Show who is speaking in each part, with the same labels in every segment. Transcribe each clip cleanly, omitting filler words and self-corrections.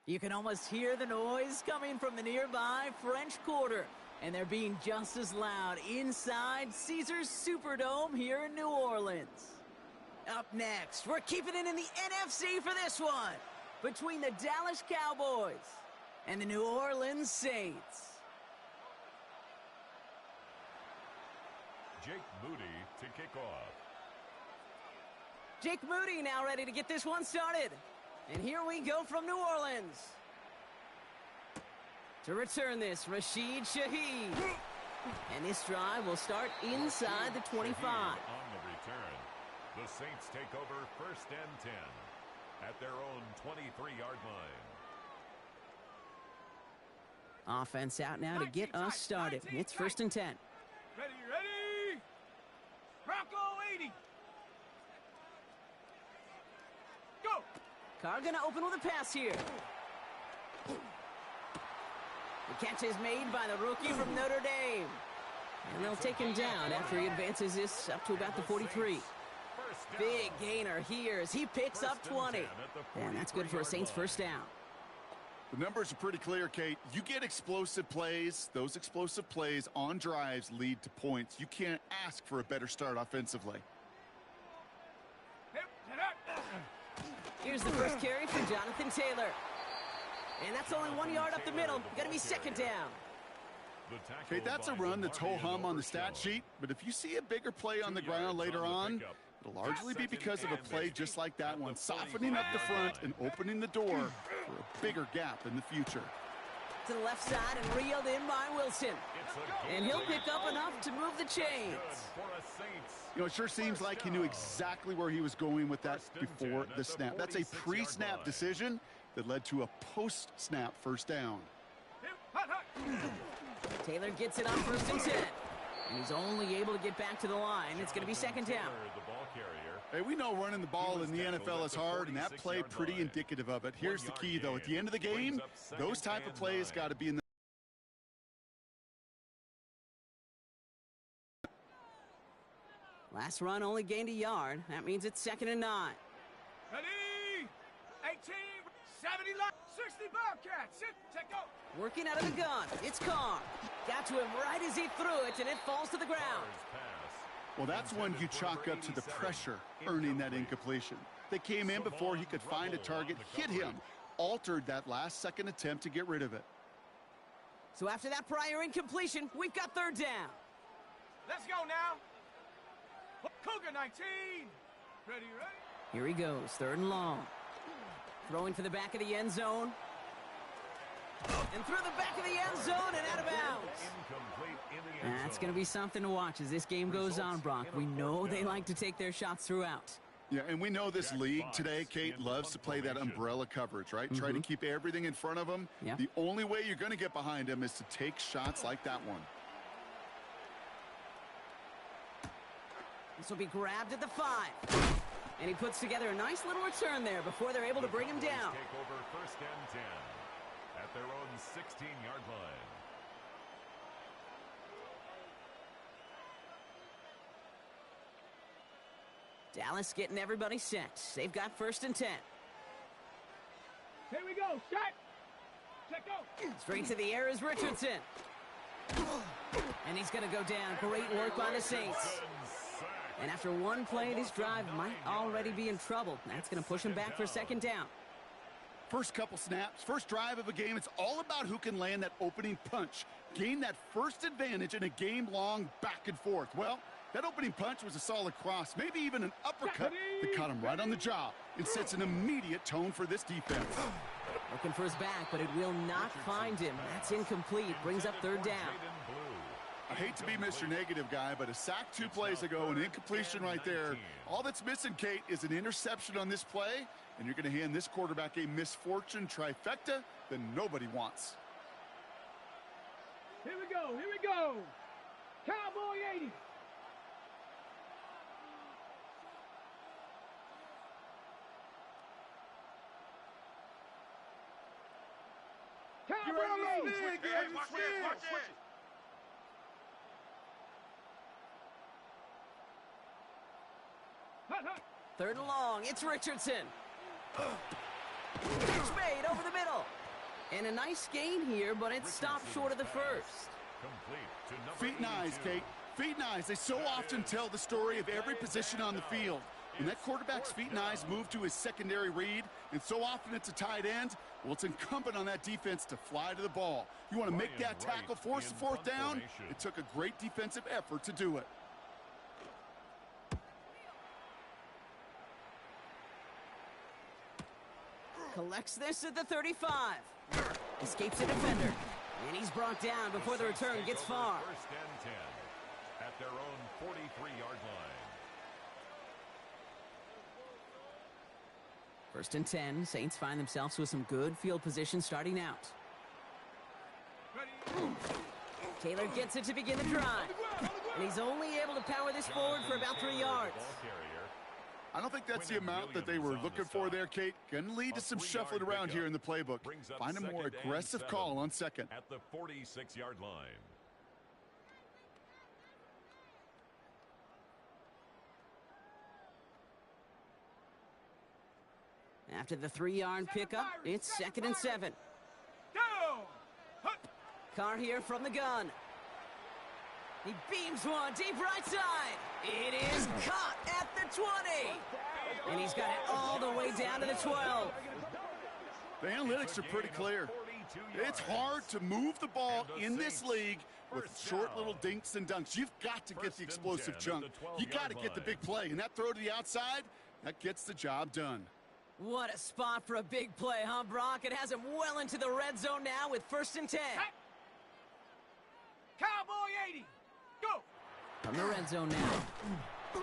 Speaker 1: You can almost hear the noise coming from the nearby French Quarter, and they're being just as loud inside Caesars Superdome here in New Orleans. Up next, we're keeping it in the NFC for this one, between the Dallas Cowboys and the New Orleans Saints.
Speaker 2: Jake Moody to kick off.
Speaker 1: Jake Moody now ready to get this one started. And here we go from New Orleans. To return this, Rashid Shaheed. And this drive will start inside the 25.
Speaker 2: On the return, the Saints take over 1st and 10 at their own 23-yard line.
Speaker 1: Offense out now to get us started. It's 1st and 10.
Speaker 3: Ready. Bronco 80. Go.
Speaker 1: Carr gonna open with a pass here. The catch is made by the rookie from Notre Dame. And they'll take him down after he advances this up to about the 43. Big gainer here as he picks up 20. And that's good for a Saints first down.
Speaker 4: The numbers are pretty clear, Kate. You get explosive plays. Those explosive plays on drives lead to points. You can't ask for a better start offensively.
Speaker 1: Here's the first carry for Jonathan Taylor. And that's only 1 yard up the middle. Gonna be 2nd down.
Speaker 4: Okay, that's a run that's ho-hum on the stat sheet, but if you see a bigger play on the ground later on, it'll largely be because of a play just like that one, softening up the front and opening the door for a bigger gap in the future.
Speaker 1: To the left side and reeled in by Wilson. And he'll pick up enough to move the chains.
Speaker 4: You know, it sure seems like he knew exactly where he was going with that before the snap. That's a pre-snap decision that led to a post-snap first down.
Speaker 1: Taylor gets it on 1st and 10. And he's only able to get back to the line. It's going to be 2nd down.
Speaker 4: Hey, we know running the ball in the NFL is hard, and that play pretty indicative of it. Here's the key, though. At the end of the game, those type of plays got to be in the
Speaker 1: last run only gained a yard. That means it's 2nd and 9.
Speaker 3: Ready. 18, 70, 60 Bobcats. Sit, take go.
Speaker 1: Working out of the gun. It's Carr. Got to him right as he threw it, and it falls to the ground.
Speaker 4: Well, that's when you chalk up to the pressure, earning that incompletion. They came in before he could find a target, hit him, altered that last-second attempt to get rid of it.
Speaker 1: So after that prior incompletion, we've got 3rd down.
Speaker 3: Let's go now. Cougar 19. Ready.
Speaker 1: Here he goes, 3rd and long. Throwing for the back of the end zone. And through the back of the end zone and out of bounds. That's going to be something to watch as this game goes on, Brock. We know they like to take their shots throughout.
Speaker 4: Yeah, and we know this league today, Kate, loves to play that umbrella coverage, right? Try to keep everything in front of them.
Speaker 1: Yep.
Speaker 4: The only way you're going to get behind them is to take shots like that one.
Speaker 1: This will be grabbed at the 5. And he puts together a nice little return there before they're able to bring him down.
Speaker 2: Take over 1st and 10 at their own 16-yard line.
Speaker 1: Dallas getting everybody set. They've got 1st and 10.
Speaker 3: Here we go. Shot. Check go.
Speaker 1: Straight to the air is Richardson. And he's going to go down. Great work by the Saints. And after one play, this drive might already be in trouble. That's going to push him back for 2nd down.
Speaker 4: First couple snaps, first drive of a game, it's all about who can land that opening punch. Gain that first advantage in a game-long back and forth. Well, that opening punch was a solid cross, maybe even an uppercut that caught him right on the jaw. It sets an immediate tone for this defense.
Speaker 1: Looking for his back, but it will not find him. That's incomplete. Brings up 3rd down.
Speaker 4: I hate to be Mr. Negative guy, but a sack 2 plays ago, an incompletion right there. All that's missing, Kate, is an interception on this play, and you're going to hand this quarterback a misfortune trifecta that nobody wants.
Speaker 3: Here we go. Cowboy 80. Cowboy 80. Watch it.
Speaker 1: 3rd and long. It's Richardson. Catch made over the middle. And a nice gain here, but it stopped short of the first.
Speaker 2: Complete to number
Speaker 4: Feet and eyes,
Speaker 2: 82.
Speaker 4: Kate. Feet and eyes. They so often tell the story of every position on the field. When that quarterback's feet and eyes move to his secondary read, and so often it's a tight end, well, it's incumbent on that defense to fly to the ball. You want to make that tackle, force the fourth down? It took a great defensive effort to do it.
Speaker 1: Collects this at the 35. Escapes the defender. And he's brought down before the return gets far.
Speaker 2: First and 10 at their own 43-yard line.
Speaker 1: First and 10. Saints find themselves with some good field position starting out. Taylor gets it to begin the drive. And he's only able to power this forward for about 3 yards.
Speaker 4: I don't think that's the amount that they were looking for there, Kate. Going to lead to some shuffling around here in the playbook. Find a more aggressive call on second.
Speaker 2: At the 46-yard line.
Speaker 1: After the 3-yard pickup, it's 2nd and 7. Carr here from the gun. He beams one deep right side. It is caught at the 20. And he's got it all the way down to the 12.
Speaker 4: The analytics are pretty clear. It's hard to move the ball in this league with short little dinks and dunks. You've got to get the explosive chunk. You got to get the big play. And that throw to the outside, that gets the job done.
Speaker 1: What a spot for a big play, huh, Brock? It has him well into the red zone now with 1st and 10.
Speaker 3: Cowboy 80. Go.
Speaker 1: From the red zone now.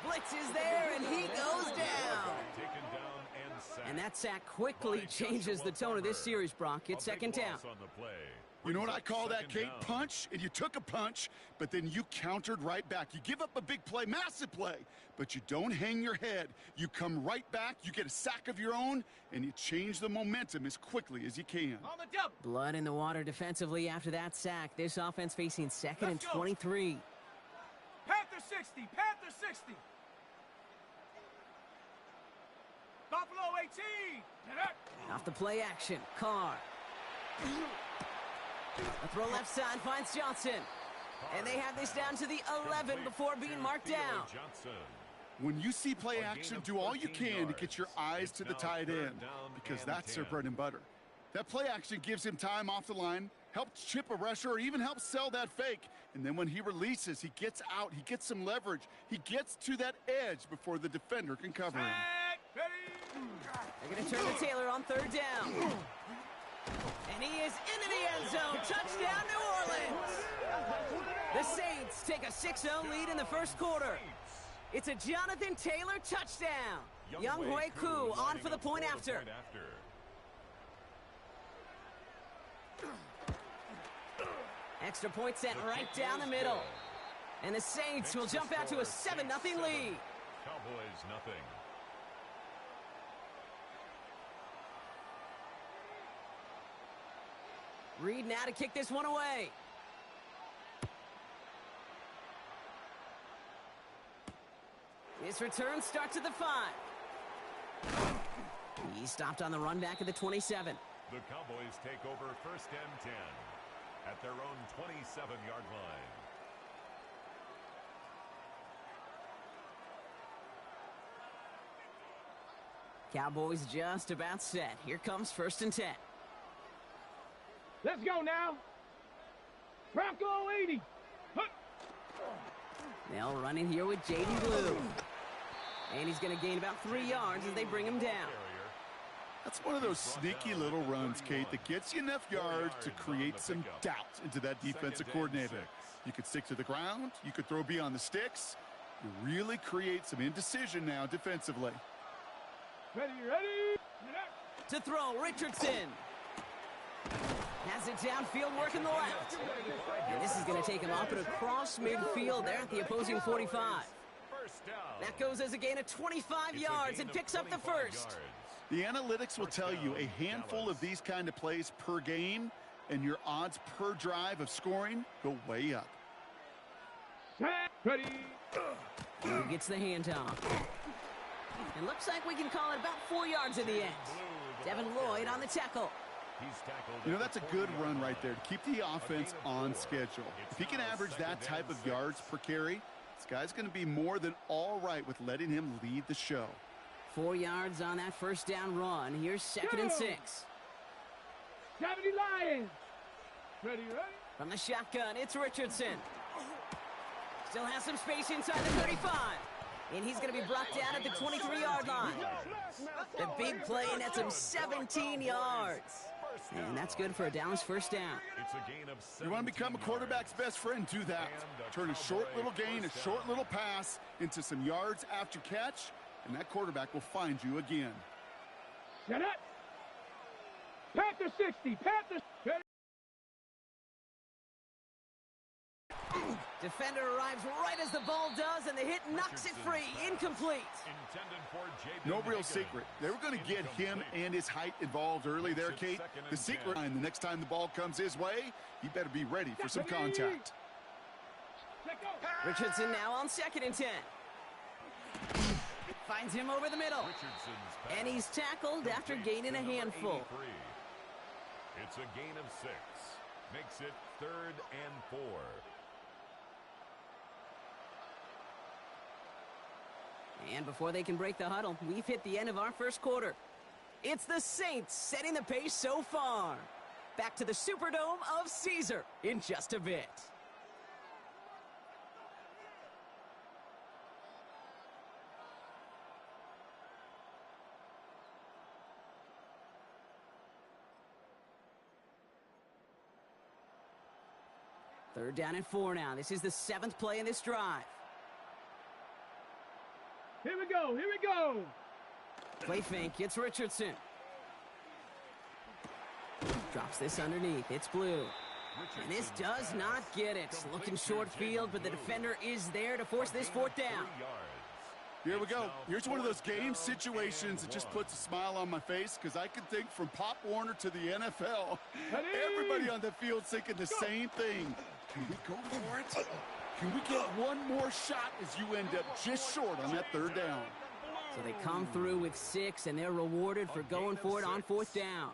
Speaker 1: Blitz is there, and he goes down.
Speaker 2: Taken down and sacked.
Speaker 1: And that sack quickly changes the tone of this series, Brock. It's 2nd down.
Speaker 2: On the play.
Speaker 4: You know what I call that, Kate?
Speaker 2: Second down.
Speaker 4: Punch, and you took a punch, but then you countered right back. You give up a big play, massive play, but you don't hang your head. You come right back, you get a sack of your own, and you change the momentum as quickly as you can.
Speaker 3: On the double.
Speaker 1: Blood in the water defensively after that sack. This offense facing 2nd and 23.
Speaker 3: Panther 60. Panther 60. Buffalo 18.
Speaker 1: Off the play action, Carr. A throw left side finds Johnson. And they have this down to the 11 before being marked down.
Speaker 2: Johnson.
Speaker 4: When you see play action, do all you can to get your eyes to the tight end, because that's their bread and butter. That play action gives him time off the line, helps chip a rusher, or even helps sell that fake. And then when he releases, he gets out, he gets some leverage. He gets to that edge before the defender can cover him.
Speaker 1: They're going to turn to Taylor on 3rd down. And he is into the end zone. Touchdown, New Orleans. The Saints take a 6-0 lead in the first quarter. It's a Jonathan Taylor touchdown. Younghoe Koo on for the point after. Extra point sent right down the middle. And the Saints will jump out to a 7-0 lead.
Speaker 2: Cowboys nothing.
Speaker 1: Reed now to kick this one away. This return starts at the 5. He stopped on the run back at the 27.
Speaker 2: The Cowboys take over 1st and 10 at their own 27-yard line.
Speaker 1: Cowboys just about set. Here comes 1st and 10.
Speaker 3: Let's go now. Bronco 80.
Speaker 1: They'll run in here with Jaden Blue. And he's going to gain about 3 yards as they bring him down.
Speaker 4: That's one of those sneaky little runs, Kate, that gets you enough yards to create some doubt into that defensive coordinator. You could stick to the ground. You could throw beyond the sticks. You really create some indecision now defensively.
Speaker 3: Ready.
Speaker 1: To throw, Richardson. Has it downfield, working the left. And this is going to take him up and across midfield there at the opposing 45.
Speaker 2: First down.
Speaker 1: That goes as a gain of 25 yards and picks up the first.
Speaker 4: The analytics will tell you a handful of these kind of plays per game, and your odds per drive of scoring go way up.
Speaker 3: Ready.
Speaker 1: Who gets the handoff? It looks like we can call it about 4 yards in the end. Devin Lloyd on the tackle.
Speaker 2: He's tackled.
Speaker 4: You know, that's a good run right there to keep the offense on schedule. If he can average that type of yards per carry, this guy's going to be more than all right with letting him lead the show.
Speaker 1: 4 yards on that first down run. Here's 2nd and 6.
Speaker 3: 70 Lions. Ready.
Speaker 1: From the shotgun, it's Richardson. Still has some space inside the 35. And he's going to be brought down at the 23-yard line. The big play nets him 17 yards. And that's good for a Dallas first down.
Speaker 2: It's a gain of 17
Speaker 4: You want to become a quarterback's best friend, do that. Turn a short little gain, a short little pass into some yards after catch, and that quarterback will find you again.
Speaker 3: Set up. Panther 60. Panther.
Speaker 1: Defender arrives right as the ball does, and the hit knocks it free. Incomplete.
Speaker 4: No real secret. They were going to get him and his height involved early there, Kate. The secret, and the next time the ball comes his way, he better be ready for some contact.
Speaker 1: Richardson now on 2nd and 10. Finds him over the middle. And he's tackled after gaining a handful.
Speaker 2: It's a gain of 6. Makes it 3rd and 4.
Speaker 1: And before they can break the huddle, we've hit the end of our first quarter. It's the Saints setting the pace so far. Back to the Superdome of Caesar in just a bit. Third down and 4 now. This is the 7th play in this drive.
Speaker 3: Here we go. Here we go.
Speaker 1: Play fake. It's Richardson. Drops this underneath. It's Blue. And this does not get it. Looking short field, but the defender is there to force this 4th down.
Speaker 4: Here we go. Here's one of those game situations that just puts a smile on my face because I can think from Pop Warner to the NFL. Everybody on the field thinking the same thing. Can we go for it? Can we get one more shot as you end up just short on that 3rd down?
Speaker 1: So they come through with 6, and they're rewarded for going for it on 4th down.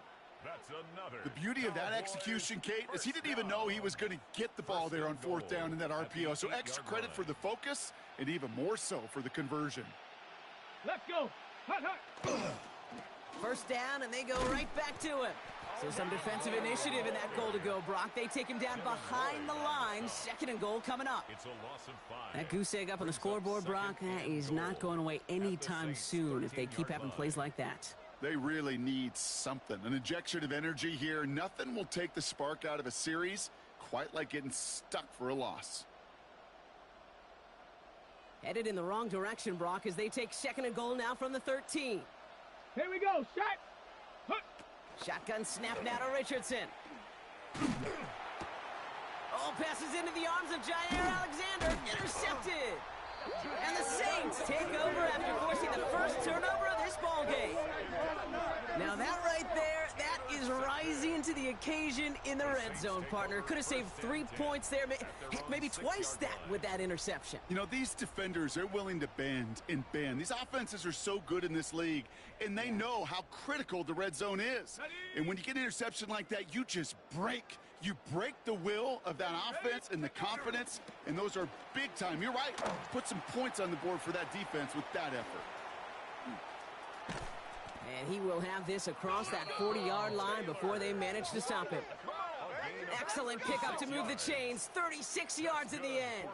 Speaker 4: The beauty of that execution, Kate, is he didn't even know he was going to get the ball there on 4th down in that RPO. So extra credit for the focus and even more so for the conversion.
Speaker 3: Let's go. Hut, hut.
Speaker 1: First down, and they go right back to him. So some defensive initiative in that goal to go, Brock. They take him down behind the line. 2nd and goal coming up.
Speaker 2: It's a loss of 5.
Speaker 1: That goose egg up on the scoreboard, Brock, is not going away anytime soon if they keep having plays like that.
Speaker 4: They really need something. An injection of energy here. Nothing will take the spark out of a series quite like getting stuck for a loss.
Speaker 1: Headed in the wrong direction, Brock, as they take 2nd and goal now from the 13.
Speaker 3: Here we go. Shot. Hut.
Speaker 1: Shotgun snap now to Richardson. Oh, passes into the arms of Jair Alexander. Intercepted. And the Saints take over after forcing the first turnover of this ball game. Now that right there, that is rising to the occasion in the red zone, partner. Could have saved 3 points there, maybe twice that with that interception.
Speaker 4: You know, these defenders are willing to bend and bend. These offenses are so good in this league, and they know how critical the red zone is. And when you get an interception like that, you just break. You break the will of that offense and the confidence, and those are big time. You're right. Put some points on the board for that defense with that effort.
Speaker 1: And he will have this across that 40-yard line before they manage to stop him. Excellent pickup to move the chains. 36 yards in the end.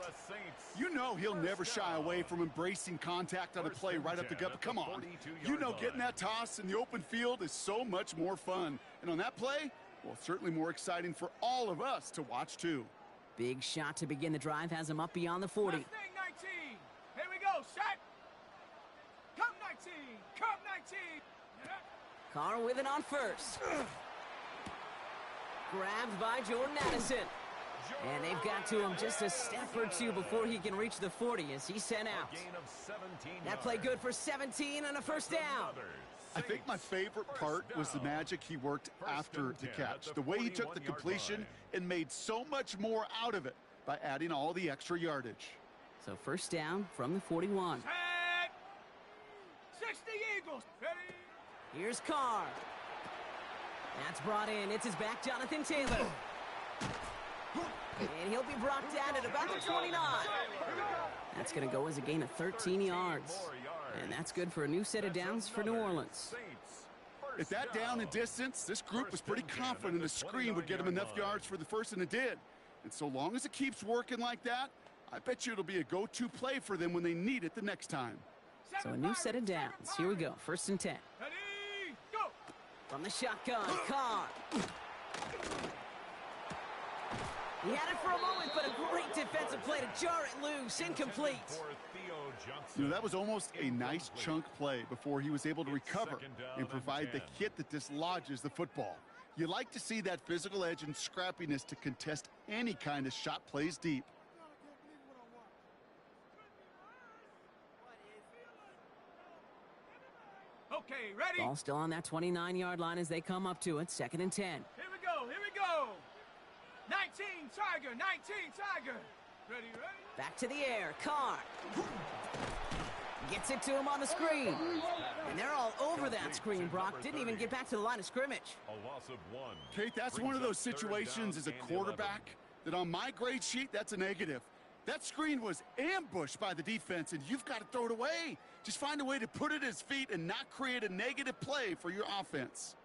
Speaker 4: You know he'll never shy away from embracing contact on a play right up the gut. But come on. You know getting that toss in the open field is so much more fun. And on that play, well, certainly more exciting for all of us to watch, too.
Speaker 1: Big shot to begin the drive has him up beyond the 40.
Speaker 3: 19. Here we go. Shot. Come 19. Come 19.
Speaker 1: Carr with it on first. Grabbed by Jordan Addison. And they've got to him just a step or two before he can reach the 40 as he's sent out. That play good for 17 and a first down.
Speaker 4: I think my favorite part was the magic he worked after the catch. The way he took the completion and made so much more out of it by adding all the extra yardage.
Speaker 1: So first down from the 41.
Speaker 3: 60 Eagles. Ready?
Speaker 1: Here's Carr. Quarterback's brought in. It's his back, Jonathan Taylor. And he'll be brought down at about the 29. That's going to go as a gain of 13 yards. And that's good for a new set of downs for New Orleans.
Speaker 4: At that down and distance, this group was pretty confident a screen would get them enough yards for the first, and it did. And so long as it keeps working like that, I bet you it'll be a go-to play for them when they need it the next time.
Speaker 1: So a new set of downs. Here we go. 1st and 10.
Speaker 3: Ready, go!
Speaker 1: From the shotgun, Carr. He had it for a moment, but a great defensive play to jar it loose. Incomplete.
Speaker 4: You know, that was almost a nice chunk play before he was able to recover and provide the hit that dislodges the football. You like to see that physical edge and scrappiness to contest any kind of shot plays deep.
Speaker 3: Okay, ready?
Speaker 1: Ball still on that 29-yard line as they come up to it. 2nd and 10.
Speaker 3: Here we go, here we go. 19, Tiger, 19, Tiger. Ready, ready?
Speaker 1: Back to the air, Carr. Gets it to him on the screen. And they're all over that screen, Brock. Didn't even get back to the line of scrimmage.
Speaker 2: A loss of 1.
Speaker 4: Kate, that's one of those situations as a quarterback that on my grade sheet, that's a negative. That screen was ambushed by the defense, and you've got to throw it away. Just find a way to put it at his feet and not create a negative play for your offense.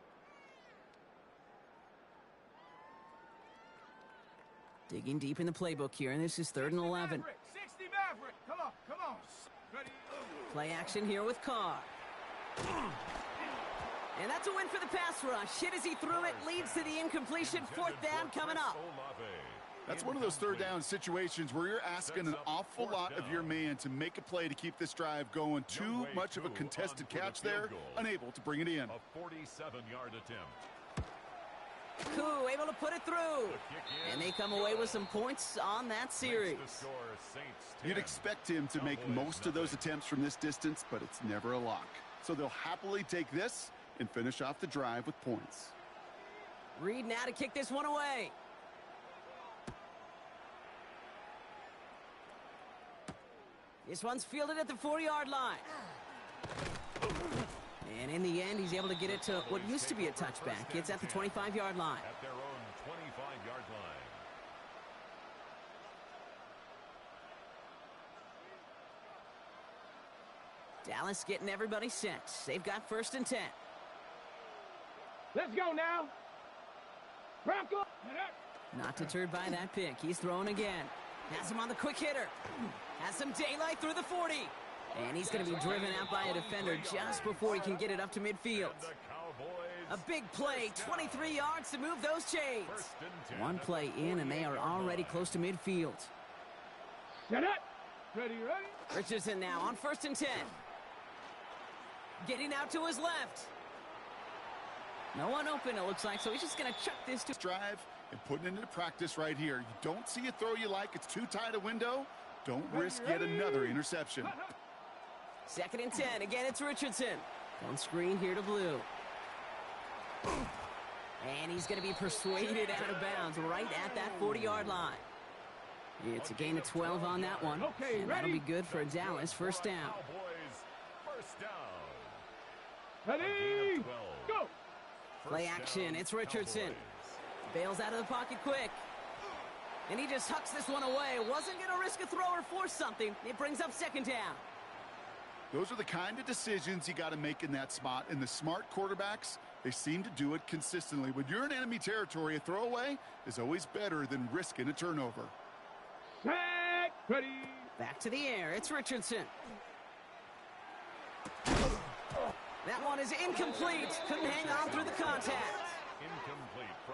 Speaker 1: Digging deep in the playbook here, and this is 3rd and 11.
Speaker 3: 60 Maverick, come on, come on. Ready?
Speaker 1: Play action here with Carr. And that's a win for the pass rush. Hit as he threw it, leads to the incompletion. 4th down coming up.
Speaker 4: That's one of those 3rd down situations where you're asking an awful lot of your man to make a play to keep this drive going. Too much of a contested catch there, unable to bring it in.
Speaker 2: A 47-yard attempt.
Speaker 1: Koo able to put it through. And they come away with some points on that series.
Speaker 4: You'd expect him to make most of those attempts from this distance, but it's never a lock. So they'll happily take this and finish off the drive with points.
Speaker 1: Reed now to kick this one away. This one's fielded at the 40-yard line. And in the end, he's able to get it to what used to be a touchback. It's at the 25-yard line.
Speaker 2: At their own 25-yard line.
Speaker 1: Dallas getting everybody set. They've got 1st and 10.
Speaker 3: Let's go now. Bronco.
Speaker 1: Not deterred by that pick. He's throwing again. Has him on the quick hitter. Has some daylight through the 40. And he's going to be driven out by a defender just before he can get it up to midfield. A big play, 23 yards to move those chains. One play in, and they are already close to midfield.
Speaker 3: Set up. Ready, ready?
Speaker 1: Richardson now on 1st and 10. Getting out to his left. No one open, it looks like, so he's just going to chuck this to
Speaker 4: drive and putting it into practice right here. You don't see a throw you like. It's too tight a window. Don't risk yet another interception.
Speaker 1: 2nd and 10. Again, it's Richardson. On screen here to Blue. And he's going to be persuaded out of bounds right at that 40-yard line. It's a gain of 12 on that one.
Speaker 3: Okay,
Speaker 1: and that'll be good for Dallas. 1st down.
Speaker 2: First down.
Speaker 3: Ready? Go.
Speaker 1: Play action. It's Richardson. Bails out of the pocket quick. And he just hucks this one away. Wasn't going to risk a throw or force something. It brings up 2nd down.
Speaker 4: Those are the kind of decisions you got to make in that spot. And the smart quarterbacks, they seem to do it consistently. When you're in enemy territory, a throwaway is always better than risking a turnover.
Speaker 3: Set. Ready.
Speaker 1: Back to the air. It's Richardson. That one is incomplete. Couldn't hang on through the contact.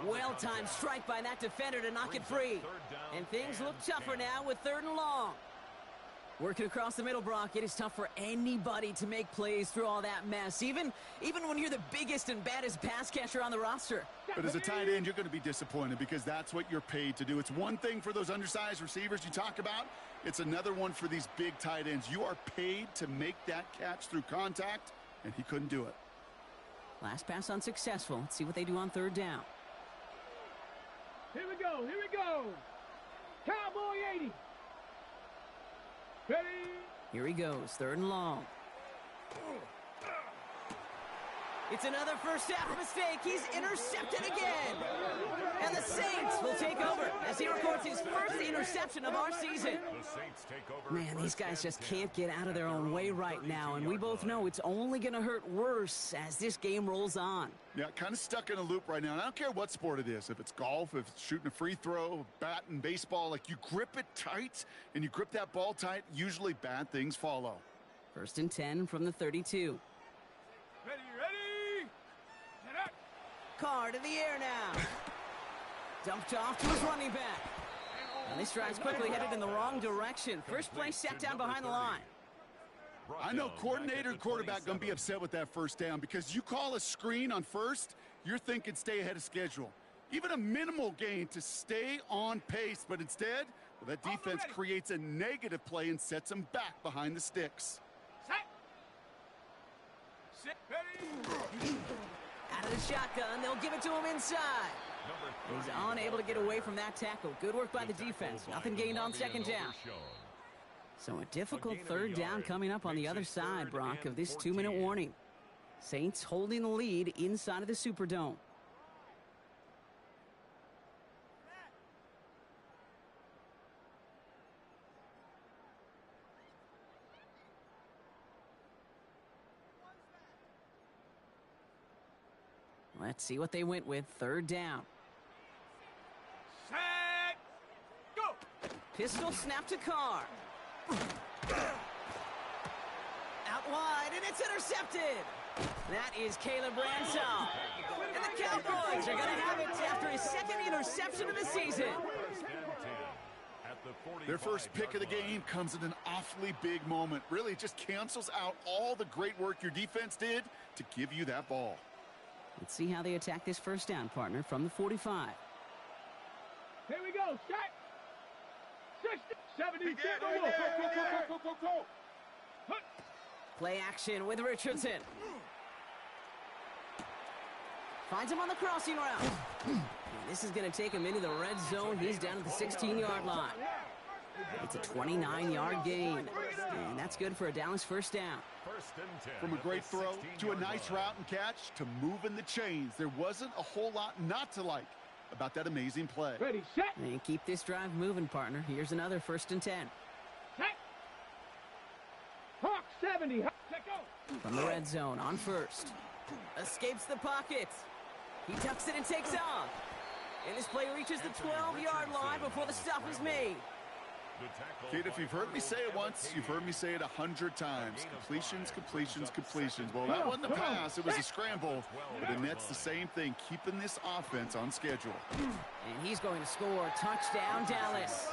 Speaker 1: Well-timed strike by that defender to knock it free. And things look tougher now with 3rd and long. Working across the middle, Brock, it is tough for anybody to make plays through all that mess, even when you're the biggest and baddest pass catcher on the roster.
Speaker 4: But as a tight end, you're going to be disappointed because that's what you're paid to do. It's one thing for those undersized receivers you talk about. It's another one for these big tight ends. You are paid to make that catch through contact, and he couldn't do it.
Speaker 1: Last pass unsuccessful. Let's see what they do on 3rd down.
Speaker 3: Here we go, here we go. Cowboy 80. Ready?
Speaker 1: Here he goes, 3rd and long. It's another first half mistake. He's intercepted again. And the Saints will take over as he records his first interception of our season.
Speaker 2: The Saints take over.
Speaker 1: Man, these guys just can't get out of their own way right now, and we both know it's only going to hurt worse as this game rolls on.
Speaker 4: Yeah, kind of stuck in a loop right now. And I don't care what sport it is. If it's golf, if it's shooting a free throw, bat and baseball, like you grip it tight and you grip that ball tight, usually bad things follow.
Speaker 1: 1st and 10 from the 32.
Speaker 3: Ready. Get up.
Speaker 1: Carr to the air now. Dumped off to his running back. And this drive's quickly headed in the wrong direction. First play set down behind the line.
Speaker 4: I know coordinator and quarterback going to be upset with that first down because you call a screen on first, you're thinking stay ahead of schedule. Even a minimal gain to stay on pace, but instead, well, that defense creates a negative play and sets them back behind the sticks.
Speaker 3: Set. Sit. Ready.
Speaker 1: Out of the shotgun, they'll give it to him inside. He's unable to get away from that tackle. Good work by the defense. Nothing gained on second down. So a difficult third down coming up on the other side, Brock, of this 2-minute warning. Saints holding the lead inside of the Superdome. Let's see what they went with. Third down.
Speaker 3: Set. Go.
Speaker 1: Pistol snap to Carr. Out wide, and it's intercepted. That is Caleb Bransall. And the Cowboys are going to have it after his second interception of the season.
Speaker 4: Their first pick of the game comes at an awfully big moment. Really, it just cancels out all the great work your defense did to give you that ball.
Speaker 1: Let's see how they attack this first down, partner, from the 45.
Speaker 3: Here we go. Set. 60. 70. Go.
Speaker 1: Play action with Richardson. Finds him on the crossing route. And this is going to take him into the red zone. He's down at the 16-yard line. It's a 29-yard gain. And that's good for a Dallas first down.
Speaker 4: From a great throw to a nice route and catch to moving the chains. There wasn't a whole lot not to like about that amazing play.
Speaker 3: Ready, set.
Speaker 1: And keep this drive moving, partner. Here's another 1st and 10.
Speaker 3: Set. Hawk 70. Let go.
Speaker 1: From the red zone on first. Escapes the pocket. He tucks it and takes off. And this play reaches the 12-yard line before the stop is made.
Speaker 4: Kate, if you've heard me say it once, you've heard me say it 100 times. Completions. Well, that wasn't a pass. It was a scramble. But it nets the same thing, keeping this offense on schedule.
Speaker 1: And he's going to score. Touchdown, Dallas.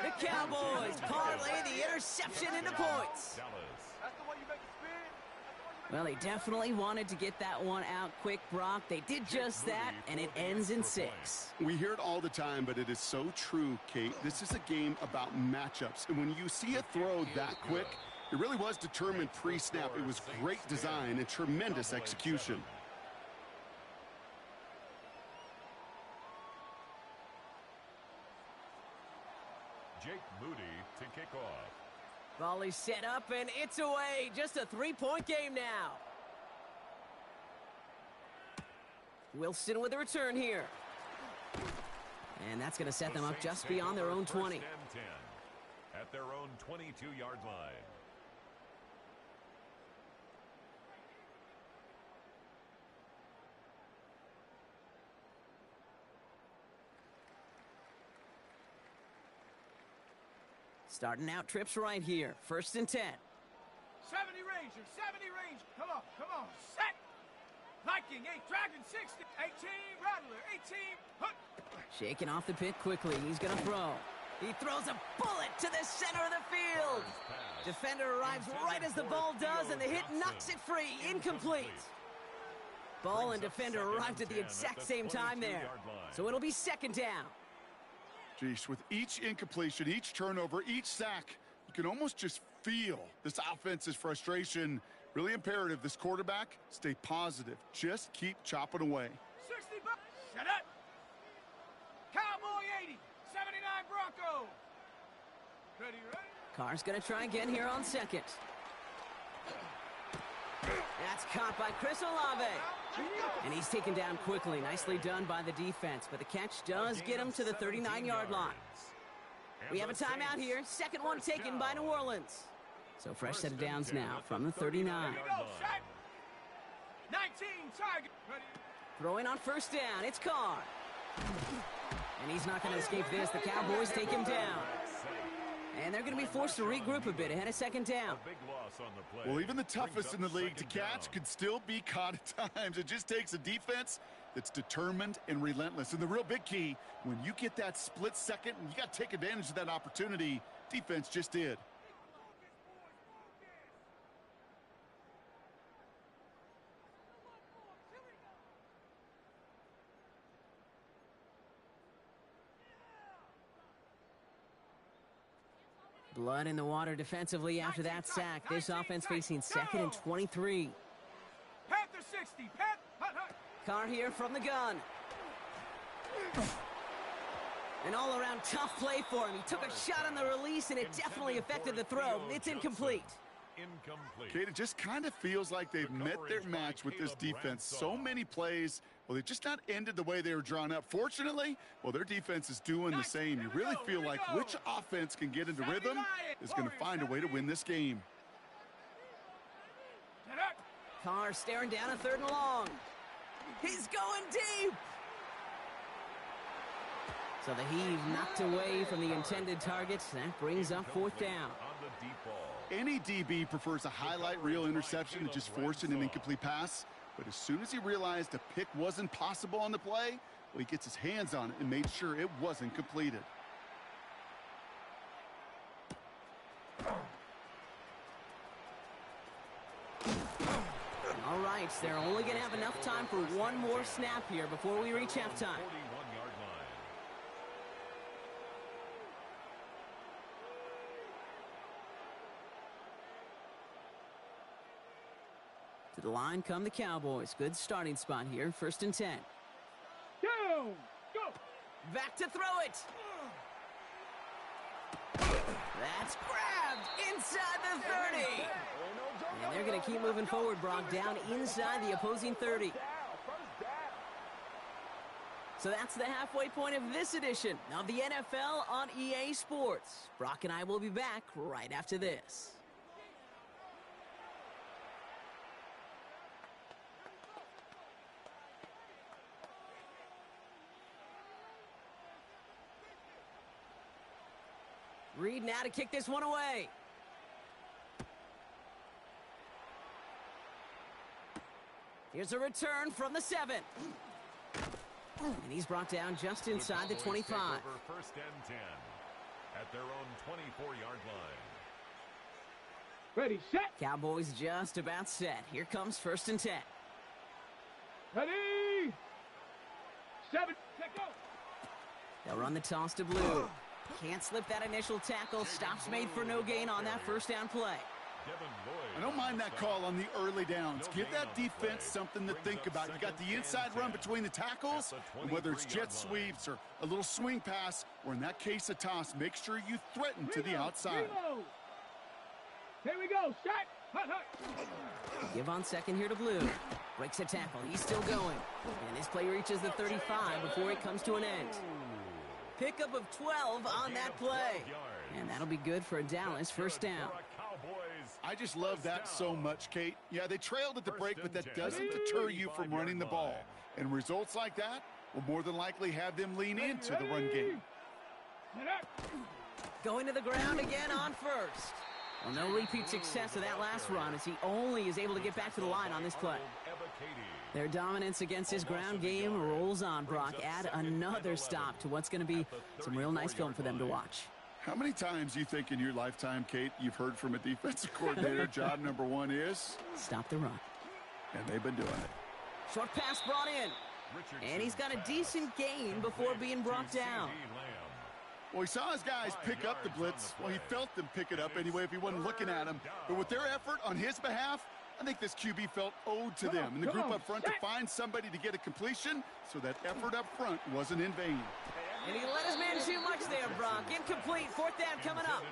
Speaker 1: The Cowboys parlay the interception into points. Well, they definitely wanted to get that one out quick, Brock. They did just that, and it ends in 6.
Speaker 4: We hear it all the time, but it is so true, Kate. This is a game about matchups. And when you see a throw that quick, it really was determined pre-snap. It was great design and tremendous execution.
Speaker 2: Jake Moody to kick off.
Speaker 1: Volley set up, and it's away. Just a 3-point game now. Wilson with a return here. And that's going to set them up just beyond their own 20.
Speaker 2: At their own 22-yard line.
Speaker 1: Starting out trips right here. 1st and 10.
Speaker 3: 70 Ranger. 70 Ranger. Come on. Set. Viking 8. Dragon 60. 18. Rattler 18. Hook.
Speaker 1: Shaking off the pit quickly. He's going to throw. He throws a bullet to the center of the field. Defender arrives right as the ball does, and the hit knocks it free. Incomplete. Ball and defender arrived at the exact same time there. So it'll be 2nd down.
Speaker 4: Geez, with each incompletion, each turnover, each sack, you can almost just feel this offense's frustration. Really imperative this quarterback stay positive. Just keep chopping away.
Speaker 3: 60 bucks. Shut up. Cowboy 80. 79 Bronco. Ready.
Speaker 1: Carr's going to try again here on 2nd. That's caught by Chris Olave. And he's taken down quickly. Nicely done by the defense, but the catch does get him to the 39-yard line. We have a timeout here. Second one taken by New Orleans. So fresh set of downs now from the 39.
Speaker 3: 19 target.
Speaker 1: Throwing on first down, it's Carr. And he's not going to escape this. The Cowboys take him down. And they're going to be forced to regroup a bit ahead of second down.
Speaker 4: Well, even the toughest in the league to catch could still be caught at times. It just takes a defense that's determined and relentless. And the real big key, when you get that split second, and you got to take advantage of that opportunity, defense just did.
Speaker 1: Blood in the water defensively after that sack. This offense facing second and 23.
Speaker 3: Panther 60.
Speaker 1: Carr here from the gun. An all-around tough play for him. He took a shot on the release, and it definitely affected the throw. It's incomplete.
Speaker 4: Kate, it just kind of feels like they've met their match with this defense. So many plays, well, they've just not ended the way they were drawn up. Fortunately, well, their defense is doing the same. You really feel like which offense can get into rhythm is going to find a way to win this game.
Speaker 1: Carr staring down a third and long. He's going deep. So the heave knocked away from the intended target. That brings up fourth down.
Speaker 4: Any DB prefers a highlight reel interception to just forcing an incomplete pass. But as soon as he realized a pick wasn't possible on the play, well, he gets his hands on it and made sure it wasn't completed.
Speaker 1: All right, they're only going to have enough time for one more snap here before we reach halftime. To the line come the Cowboys. Good starting spot here. First and 10.
Speaker 3: Go!
Speaker 1: Back to throw it. That's grabbed inside the 30. And they're going to keep moving forward, Brock, down inside the opposing 30. So that's the halfway point of this edition of the NFL on EA Sports. Brock and I will be back right after this. Reed now to kick this one away. Here's a return from the 7. And he's brought down just inside the 25.
Speaker 2: First and 10 at their own 24-yard line.
Speaker 3: Ready, set.
Speaker 1: Cowboys just about set. Here comes first and 10.
Speaker 3: Ready. 7. Let go.
Speaker 1: They'll run the toss to Blue. Can't slip that initial tackle. Stops made for no gain on that first down play.
Speaker 4: I don't mind that call on the early downs. Give that defense something to think about. You got the inside run between the tackles, and whether it's jet sweeps or a little swing pass, or in that case a toss, make sure you threaten to the outside.
Speaker 3: Here we go. Set.
Speaker 1: Give on second here to Blue. Breaks a tackle. He's still going. And this play reaches the 35 before it comes to an end. Pickup of 12 on that play. And that'll be good for a Dallas first down.
Speaker 4: I just love that so much, Kate. Yeah, they trailed at the break, but that doesn't deter you from running the ball. And results like that will more than likely have them lean into the run game.
Speaker 1: Going to the ground again on first. Well, no repeat success of that last run as he only is able to get back to the line on this play. Their dominance against his ground game rolls on, Brock. Add another stop to what's going to be some real nice film for them to watch.
Speaker 4: How many times do you think in your lifetime, Kate, you've heard from a defensive coordinator, job number one is?
Speaker 1: Stop the run.
Speaker 4: And they've been doing it.
Speaker 1: Short pass brought in. And he's got a decent gain before being brought down.
Speaker 4: Well, he saw his guys pick up the blitz. Well, he felt them pick it up anyway if he wasn't looking at him. But with their effort on his behalf, I think this QB felt owed to them. And the group up front to find somebody to get a completion, so that effort up front wasn't in vain.
Speaker 1: And he let his man too much there, Brock. Incomplete. Fourth down coming up.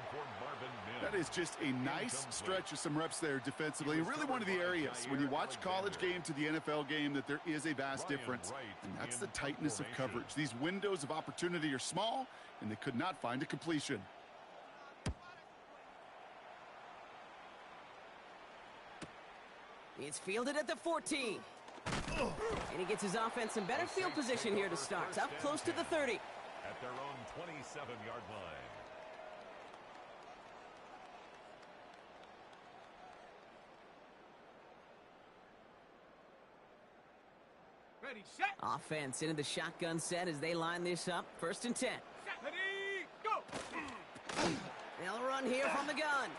Speaker 4: That is just a nice stretch of some reps there defensively. And really one of the areas when you watch college game to the NFL game that there is a vast difference. And that's the tightness of coverage. These windows of opportunity are small, and they could not find a completion.
Speaker 1: It's fielded at the 14. And he gets his offense in better field position here to start. Up close to the 30.
Speaker 2: At their own 27-yard line.
Speaker 3: Ready, set.
Speaker 1: Offense into the shotgun set as they line this up. 1st and 10.
Speaker 3: Set. Ready, go.
Speaker 1: They'll run here from the gun.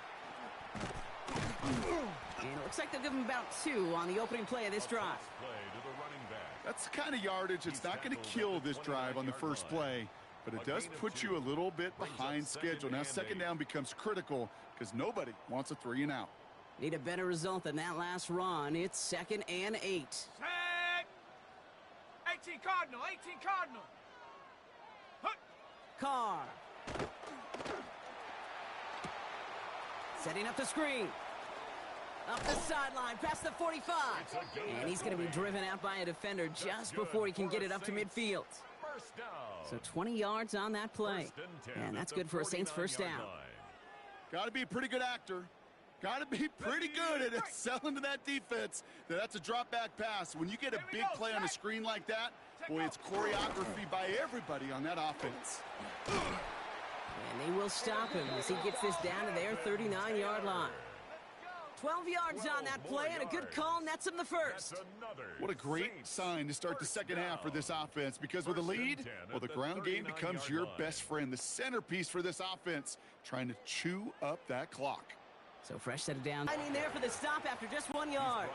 Speaker 1: And it looks like they'll give him about 2 on the opening play of this drive.
Speaker 2: Play to the running back.
Speaker 4: That's the kind of yardage it's not going to kill this drive on the first play, but it does put you a little bit behind schedule. Now 2nd down becomes critical because nobody wants a 3 and out.
Speaker 1: Need a better result than that last run. It's 2nd and 8.
Speaker 3: Set. 18 Cardinal, 18 Cardinal. Hut.
Speaker 1: Carr. Setting up the screen. Up the sideline, past the 45. And he's going to be driven out by a defender just before he can get it up to midfield.
Speaker 2: First down.
Speaker 1: So 20 yards on that play.
Speaker 2: 1st and 10
Speaker 1: And that's
Speaker 2: at the
Speaker 1: good for a Saints 1st
Speaker 2: 49-yard
Speaker 1: down.
Speaker 2: line.
Speaker 4: Got to be a pretty good actor. Got to be pretty good at selling to that defense. That's a drop back pass. When you get a big play on a screen like that, boy, it's choreography by everybody on that offense.
Speaker 1: And they will stop him as he gets this down to their 39-yard line. 12 yards on that play, and a good call nets him the 1st.
Speaker 4: What a great sign to start the 2nd half for this offense, because with a lead, well, the ground game becomes your best friend, the centerpiece for this offense, trying to chew up that clock.
Speaker 1: So fresh set it down. I mean, there for the stop after just 1 yard.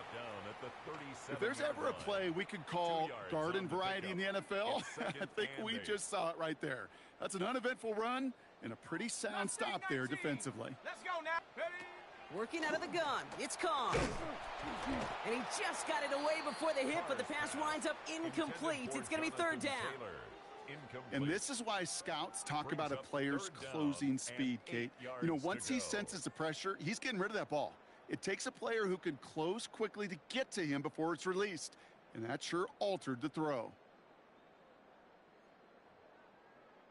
Speaker 4: If there's ever a play we could call garden variety in the NFL, I think we just saw it right there. That's an uneventful run and a pretty sound stop there defensively.
Speaker 3: Let's go now. Ready.
Speaker 1: Working out of the gun, it's Carr. And he just got it away before the hit, but the pass winds up incomplete. It's going to be 3rd down.
Speaker 4: And this is why scouts talk about a player's closing speed, Kate. You know, once he senses the pressure, he's getting rid of that ball. It takes a player who can close quickly to get to him before it's released. And that sure altered the throw.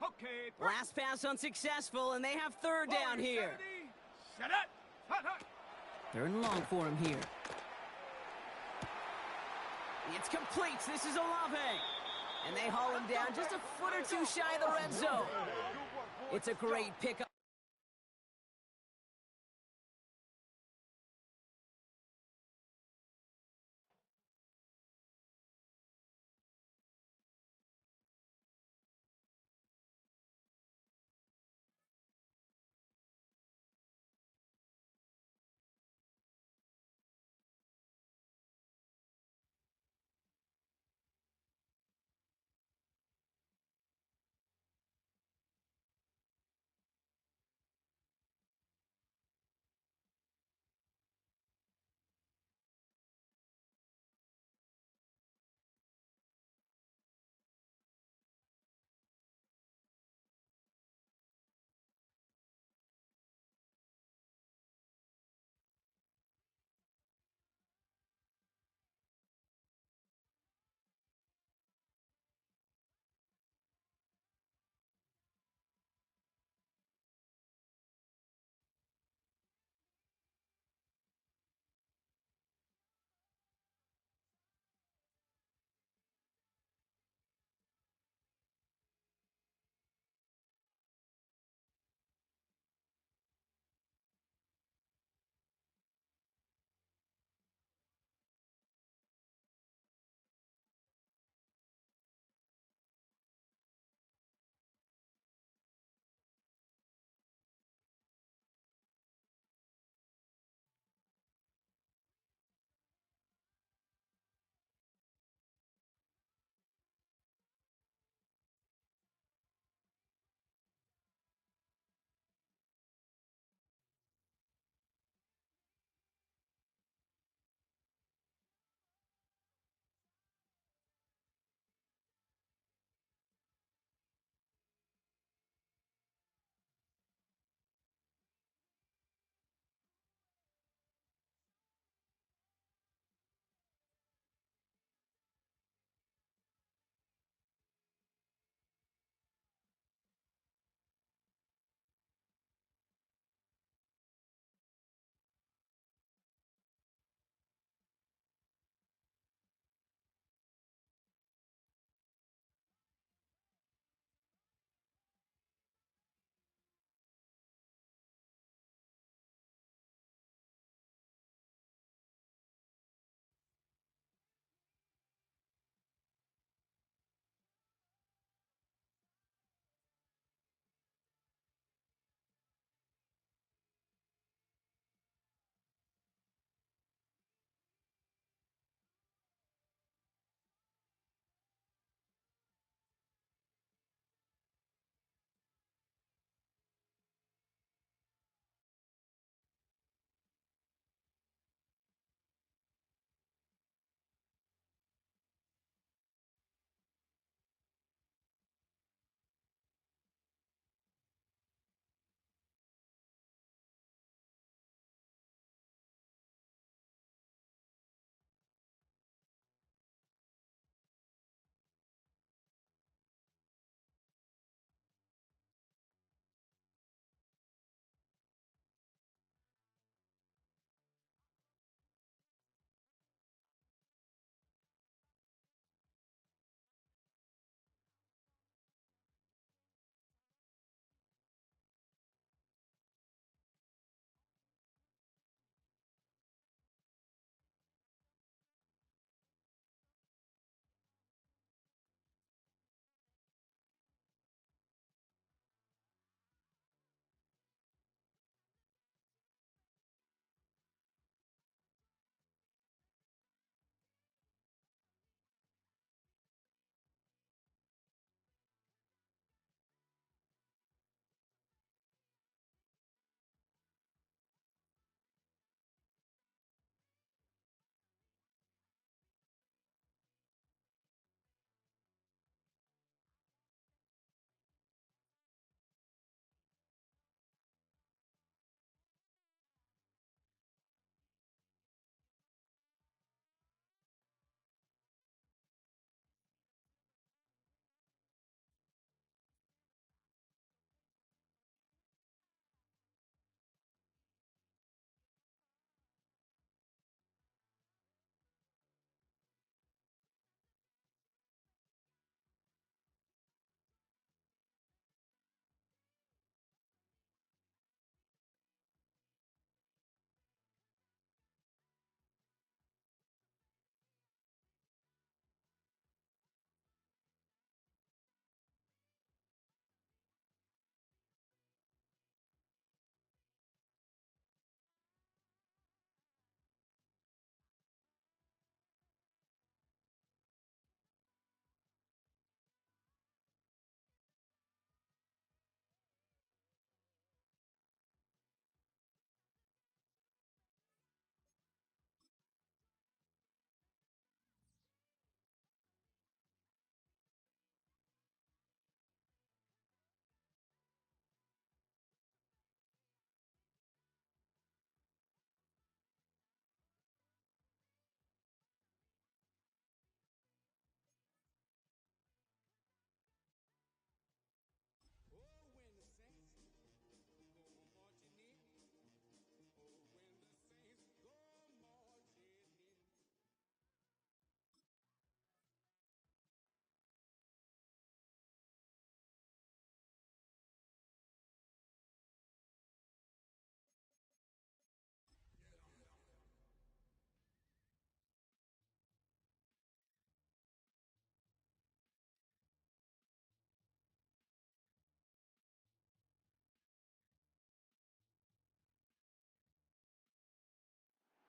Speaker 3: Okay.
Speaker 1: Last pass unsuccessful, and they have 3rd down here.
Speaker 3: Set up. Hut, hut.
Speaker 1: 3rd and long for him here. It's complete. This is Olave. And they haul him down just a foot or 2 shy of the red zone. It's a great pickup.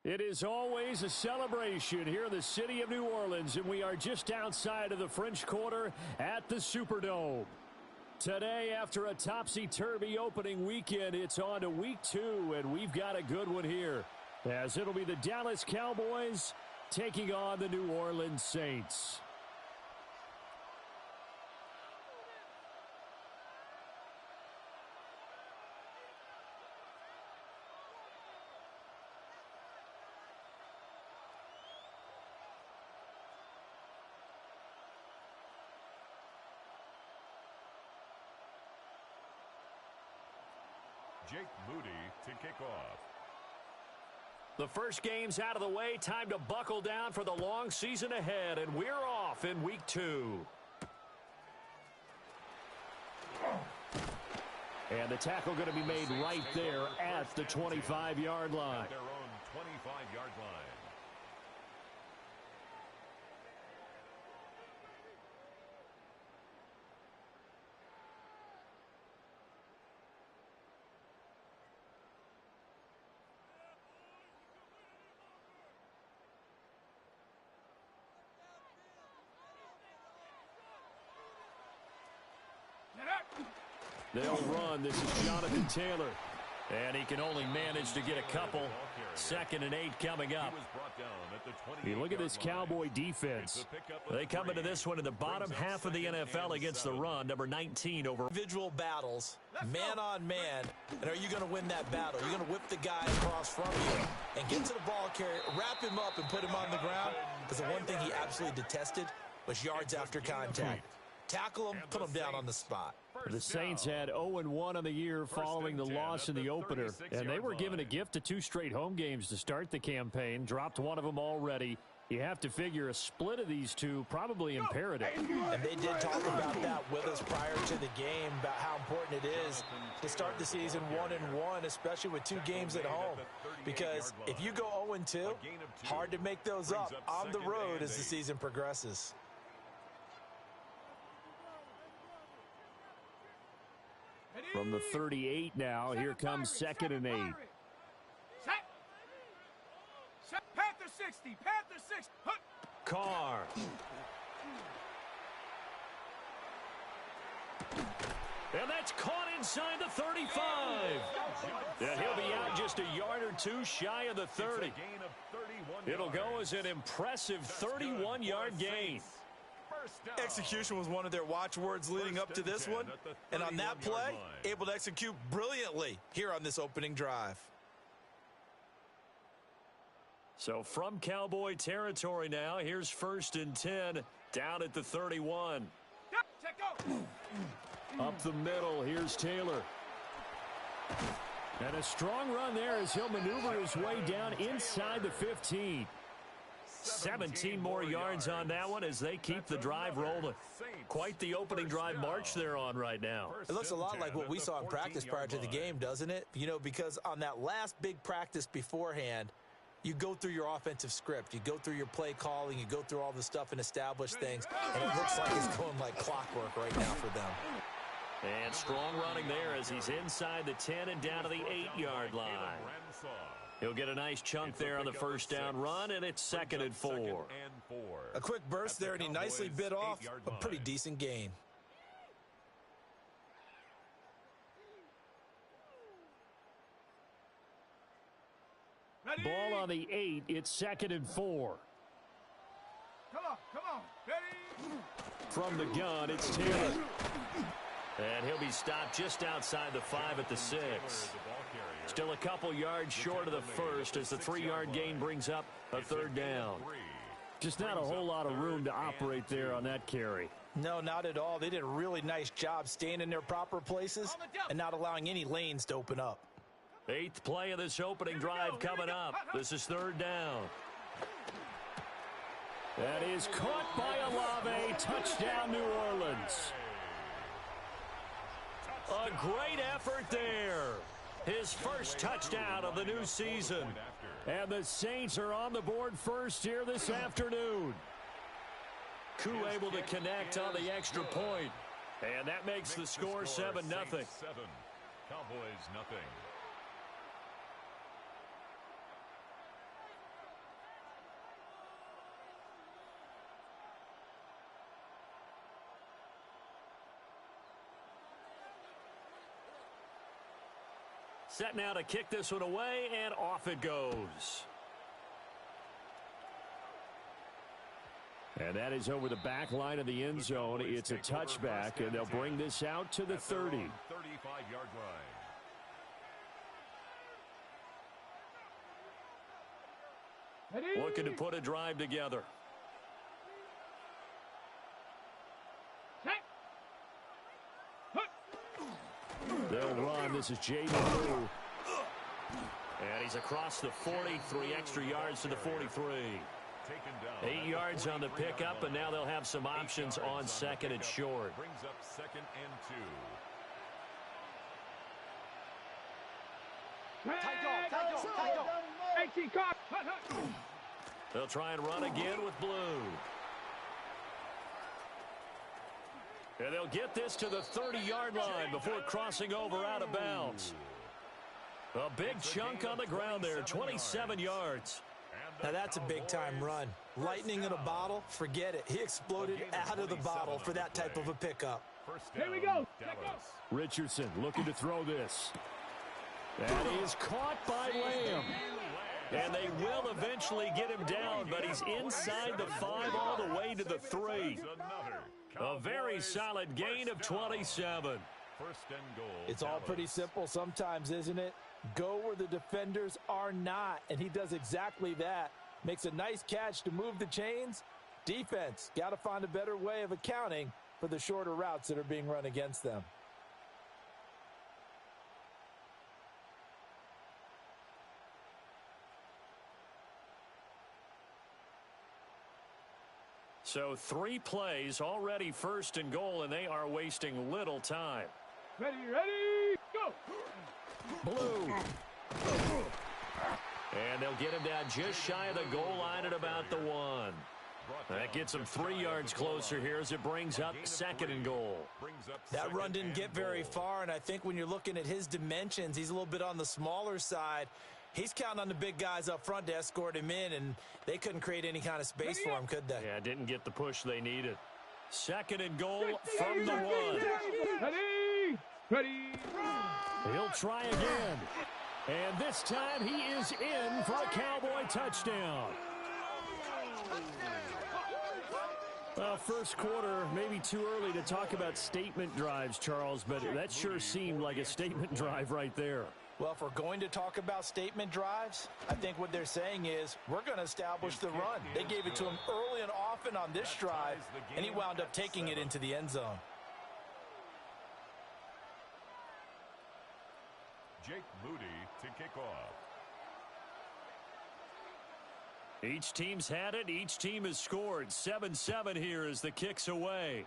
Speaker 5: It is always a celebration here in the city of New Orleans, and we are just outside of the French Quarter at the Superdome. Today, after a topsy-turvy opening weekend, it's on to week 2, and we've got a good one here, as it'll be the Dallas Cowboys taking on the New Orleans Saints.
Speaker 2: Jake Moody to kick off.
Speaker 5: The first game's out of the way. Time to buckle down for the long season ahead, and we're off in week 2. And the tackle going to be made right there at the 25-yard line.
Speaker 2: At their own 25-yard line.
Speaker 5: They'll run. This is Jonathan Taylor. And he can only manage to get a couple. 2nd and 8 coming up. You look at this Cowboy defense. They come into this one in the bottom half of the NFL against the run. Number 19 over.
Speaker 6: Individual battles, man on man. And are you going to win that battle? You're going to whip the guy across from you and get to the ball carrier, wrap him up, and put him on the ground. Because the one thing he absolutely detested was yards after contact. Tackle him, put him down on the spot.
Speaker 5: The Saints had 0-1 on the year following the loss in the opener, and they were given a gift of 2 straight home games to start the campaign. Dropped one of them already. You have to figure a split of these two probably imperative.
Speaker 6: And they did talk about that with us prior to the game, about how important it is to start the season 1-1, especially with 2 games at home. Because if you go 0-2, hard to make those up on the road as the season progresses.
Speaker 5: From the 38 now, here comes 2nd and 8.
Speaker 3: Set. Panther 60. Panther 60.
Speaker 5: Carr. And that's caught inside the 35. And he'll be out just a yard or 2 shy of the 30. It'll go as an impressive 31-yard gain.
Speaker 6: Execution was one of their watchwords leading up to this one. And on that play, able to execute brilliantly here on this opening drive.
Speaker 5: So from Cowboy territory now, here's 1st and 10 down at the 31. Up the middle, here's Taylor. And a strong run there as he'll maneuver his way down inside the 15. 17 more yards on that one as they keep the drive rolling. Quite the opening drive march they're on right now.
Speaker 6: It looks a lot like what we saw in practice prior to the game, doesn't it? You know, because on that last big practice beforehand, you go through your offensive script. You go through your play calling. You go through all the stuff and establish things. And it looks like it's going like clockwork right now for them.
Speaker 5: And strong running there as he's inside the 10 and down to the 8-yard line. He'll get a nice chunk there on the first down run, and it's 2nd and 4.
Speaker 6: A quick burst there, and he nicely bit off a pretty decent gain.
Speaker 5: Ball on the 8. It's 2nd and 4.
Speaker 3: Come on. Ready?
Speaker 5: From the gun, it's Taylor. And he'll be stopped just outside the 5 at the 6. Still a couple yards short of the first as the 3-yard gain brings up a 3rd down. Just not a whole lot of room to operate there on that carry.
Speaker 6: No, not at all. They did a really nice job staying in their proper places and not allowing any lanes to open up.
Speaker 5: 8th play of this opening drive coming up. This is 3rd down. That is caught by Olave. Touchdown, New Orleans. A great effort there. His first touchdown of the new season. And the Saints are on the board first here this afternoon. Koo able to connect on the extra point. And that makes the score 7-0.
Speaker 2: Cowboys nothing.
Speaker 5: Set now to kick this one away, and off it goes. And that is over the back line of the end zone. It's a touchback, and they'll bring this out to the 30.
Speaker 2: 35-yard line.
Speaker 5: Looking to put a drive together. They'll run. This is Jaden Blue. And he's across the 40, 3 extra yards to the 43. 8 yards on the pickup, and now they'll have some options on second and short.
Speaker 2: Brings up 2nd and 2.
Speaker 5: They'll try and run again with Blue. And they'll get this to the 30-yard line before crossing over out of bounds. A big chunk on the ground there, 27 yards.
Speaker 6: Now that's a big-time run. Lightning in a bottle, forget it. He exploded out of the bottle for that type of a pickup.
Speaker 3: Here we go.
Speaker 5: Richardson looking to throw this. That is caught by Lamb. And they will eventually get him down, but he's inside the 5 all the way to the 3. A very solid gain of 27.
Speaker 6: It's all pretty simple sometimes, isn't it? Go where the defenders are not, and he does exactly that. Makes a nice catch to move the chains. Defense, got to find a better way of accounting for the shorter routes that are being run against them.
Speaker 5: So 3 plays, already 1st and goal, and they are wasting little time.
Speaker 3: Ready, go!
Speaker 5: Blue. And they'll get him down just shy of the goal line at about the 1. That gets him 3 yards closer here as it brings up 2nd and goal.
Speaker 6: That run didn't get very far, and I think when you're looking at his dimensions, he's a little bit on the smaller side. He's counting on the big guys up front to escort him in, and they couldn't create any kind of space for him, could they?
Speaker 5: Yeah, didn't get the push they needed. 2nd and goal from the 1.
Speaker 3: Ready!
Speaker 5: He'll try again. And this time he is in for a Cowboy touchdown. Well, first quarter, maybe too early to talk about statement drives, Charles, but that sure seemed like a statement drive right there.
Speaker 6: Well, if we're going to talk about statement drives, I think what they're saying is we're going to establish the run. They gave it to him early and often on this drive, and he wound up taking it into the end zone.
Speaker 2: Jake Moody to kick off.
Speaker 5: Each team's had it. Each team has scored. 7-7 here as the kick's away.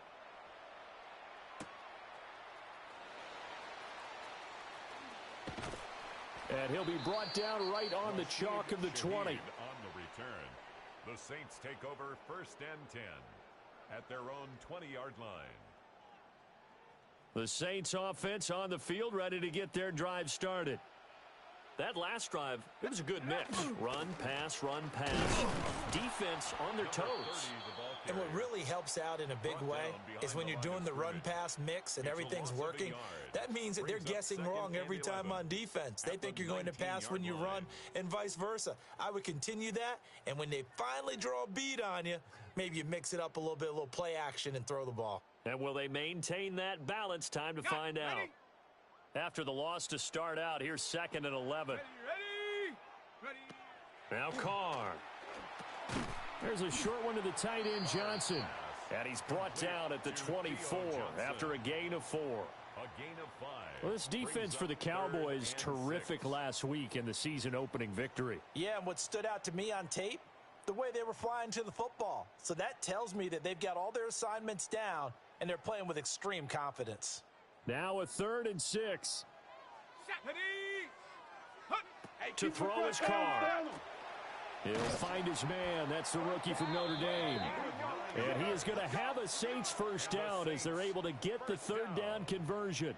Speaker 5: And he'll be brought down right on the chalk of the 20.
Speaker 2: On the return, the Saints take over 1st and 10 at their own 20-yard line.
Speaker 5: The Saints offense on the field, ready to get their drive started. That last drive, it was a good mix. Run, pass, defense on their toes.
Speaker 6: And what really helps out in a big way is when you're doing the run-pass mix and everything's working, that means that they're guessing wrong every time on defense. They think you're going to pass when you run and vice versa. I would continue that, and when they finally draw a beat on you, maybe you mix it up a little bit, a little play action and throw the ball.
Speaker 5: And will they maintain that balance? Time to find out. After the loss to start out, here's 2nd and 11.
Speaker 3: Ready!
Speaker 5: Now Carr. There's a short one to the tight end, Johnson. And he's brought down at the 24 after a gain of 4.
Speaker 2: A gain of 5.
Speaker 5: Well, this defense for the Cowboys, terrific last week in the season-opening victory.
Speaker 6: Yeah, and what stood out to me on tape, the way they were flying to the football. So that tells me that they've got all their assignments down, and they're playing with extreme confidence.
Speaker 5: Now a 3rd and 6. To throw his Carr. He'll find his man. That's the rookie from Notre Dame. And he is going to have a Saints first down as they're able to get the 3rd down conversion.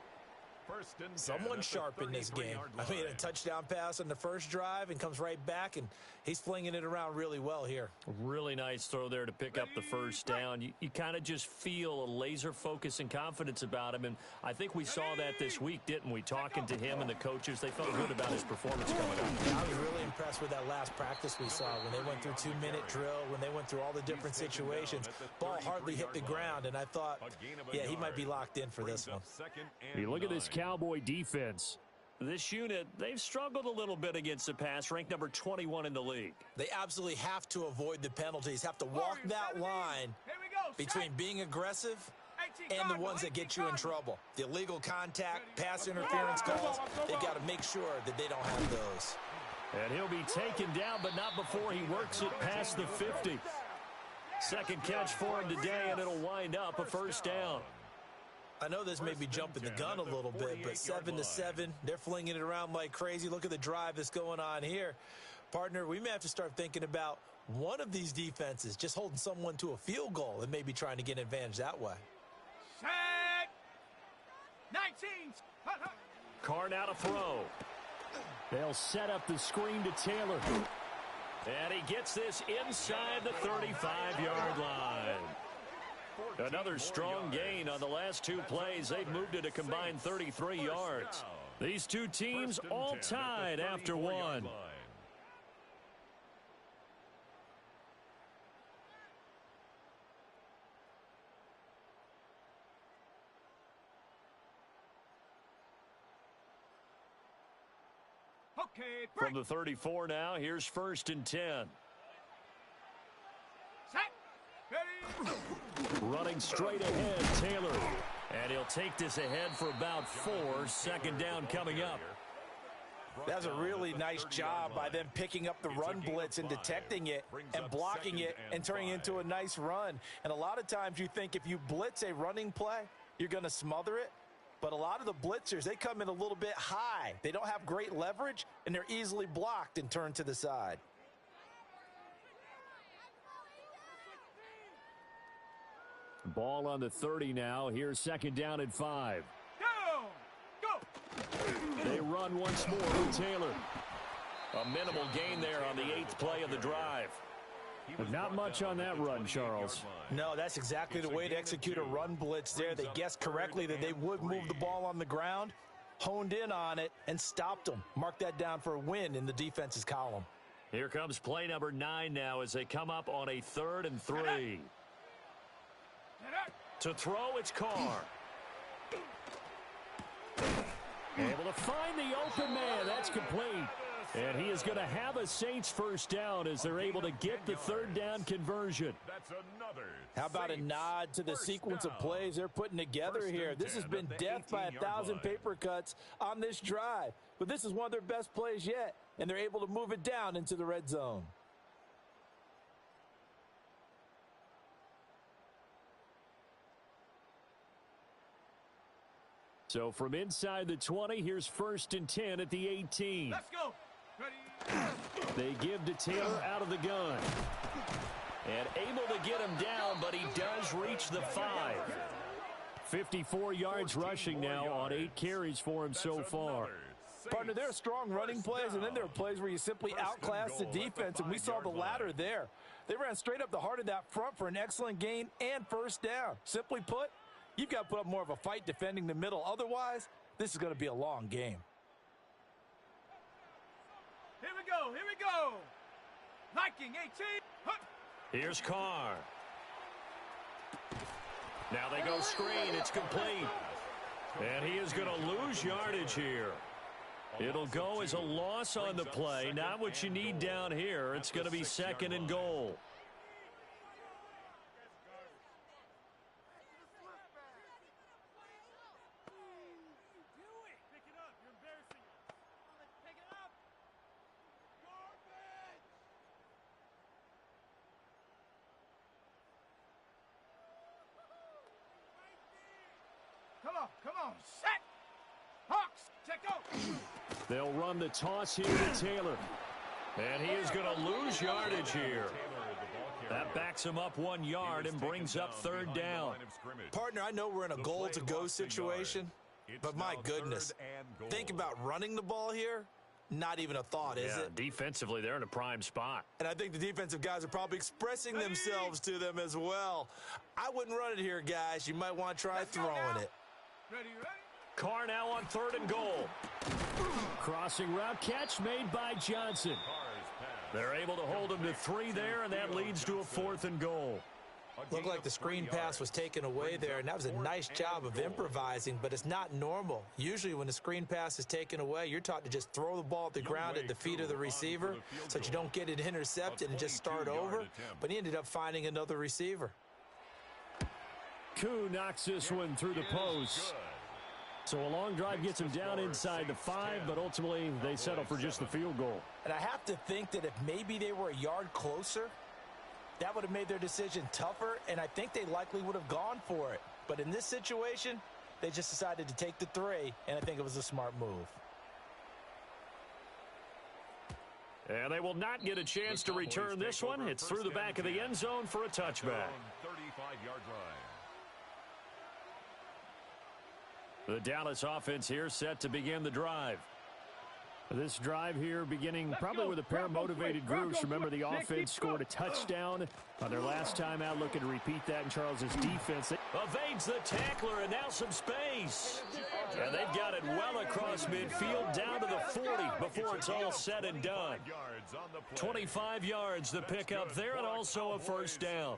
Speaker 2: First and 10
Speaker 6: Someone
Speaker 2: at
Speaker 6: sharp
Speaker 2: the
Speaker 6: in this game.
Speaker 2: 33-yard
Speaker 6: I mean, a
Speaker 2: line.
Speaker 6: touchdown pass on the first drive and comes right back, and he's flinging it around really well here.
Speaker 5: Really nice throw there to pick up the first down. You kind of just feel a laser focus and confidence about him, and I think we saw that this week, didn't we? Talking to him and the coaches, they felt good about his performance coming up.
Speaker 6: I was really impressed with that last practice we saw when they went through 2-minute drill, when they went through all the different situations. Ball hardly hit the ground, and I thought, yeah, he might be locked in for this one.
Speaker 5: You look at this Cowboy defense. This unit, they've struggled a little bit against the pass, ranked number 21 in the league.
Speaker 6: They absolutely have to avoid the penalties, have to walk that line between being aggressive and the ones that get you in trouble. The illegal contact, pass interference calls, they've got to make sure that they don't have those.
Speaker 5: And he'll be taken down, but not before he works it past the 50. Second catch for him today, and it'll wind up a first down.
Speaker 6: I know this may be jumping the gun a little bit, but 7-7, they're flinging it around like crazy. Look at the drive that's going on here. Partner, we may have to start thinking about one of these defenses just holding someone to a field goal and maybe trying to get an advantage that way.
Speaker 3: Set. 19.
Speaker 5: Carr now to throw. They'll set up the screen to Taylor. And he gets this inside the 35-yard line. Another strong gain on the last two plays. They've moved it a combined 33 yards. These two teams all tied after one.
Speaker 3: Okay,
Speaker 5: From the 34 now, here's first and 10.
Speaker 3: set. Ready.
Speaker 5: Running straight ahead, Taylor. And he'll take this ahead for about 4. Second down coming up.
Speaker 6: That's a really nice job by them picking up the run blitz and detecting it and blocking it and turning it into a nice run. And a lot of times you think if you blitz a running play, you're going to smother it. But a lot of the blitzers, they come in a little bit high. They don't have great leverage, and they're easily blocked and turned to the side.
Speaker 5: Ball on the 30 now. Here's second down at 5.
Speaker 3: Down. Go.
Speaker 5: They run once more with Taylor. A minimal gain there on the 8th play of the drive. But not much on that run, Charles.
Speaker 6: No, that's exactly the way to execute a run blitz there. They guessed correctly that they would move the ball on the ground, honed in on it, and stopped them. Mark that down for a win in the defense's column.
Speaker 5: Here comes play number 9 now as they come up on a 3rd and 3. To throw, it's Carr. Able to find the open man. That's complete. And he is going to have a Saints first down as they're able to get the 3rd down conversion.
Speaker 2: That's another.
Speaker 6: How about a nod to the sequence of plays they're putting together here? This has been death by 1,000 paper cuts on this drive. But this is one of their best plays yet, and they're able to move it down into the red zone.
Speaker 5: So from inside the 20, here's first and 10 at the 18.
Speaker 3: Let's go. Ready.
Speaker 5: They give to Taylor out of the gun. And able to get him down, but he does reach the 5. 54 yards rushing now on 8 carries for him so far.
Speaker 6: Partner, there are strong running plays, and then there are plays where you simply outclass the defense, and we saw the latter there. They ran straight up the heart of that front for an excellent gain and first down. Simply put, you've got to put up more of a fight defending the middle. Otherwise, this is going to be a long game.
Speaker 3: Here we go. Here we go. Viking 18. Hup.
Speaker 5: Here's Carr. Now they go screen. It's complete. And he is going to lose yardage here. It'll go as a loss on the play. Not what you need down here. It's going to be 2nd and goal.
Speaker 3: Come on, set! Hawks, check out!
Speaker 5: They'll run the toss here to Taylor. And he is going to lose yardage here. That backs him up 1 yard and brings up 3rd down.
Speaker 6: Partner, I know we're in a goal-to-go situation, But my goodness, think about running the ball here. Not even a thought, is it?
Speaker 5: Defensively, they're in a prime spot.
Speaker 6: And I think the defensive guys are probably expressing themselves to them as well. I wouldn't run it here, guys. You might want to try throwing it.
Speaker 3: Ready?
Speaker 5: Carr now on 3rd and goal. Crossing route catch made by Johnson. They're able to hold him to 3 there, and that leads to a 4th and goal.
Speaker 6: Looked like the screen pass was taken away there, and that was a nice job of improvising, but it's not normal. Usually when the screen pass is taken away, you're taught to just throw the ball at the ground at the feet of the receiver so that you don't get it intercepted and just start over, but he ended up finding another receiver.
Speaker 5: Koo knocks this one through the post. So a long drive gets him down inside the 5, but ultimately they settle for just the field goal.
Speaker 6: And I have to think that if maybe they were a yard closer, that would have made their decision tougher, and I think they likely would have gone for it. But in this situation, they just decided to take the 3, and I think it was a smart move.
Speaker 5: And they will not get a chance to return this one. It's through the back of the end zone for a touchback.
Speaker 2: 35-yard line.
Speaker 5: The Dallas offense here set to begin the drive. This drive here beginning probably with a pair of motivated groups. Remember, the offense scored a touchdown on their last time out, looking to repeat that in Charles's defense. Evades the tackler, and now some space. And they've got it well across midfield down to the 40 before it's all said and done. 25 yards the pickup there, and also a first down.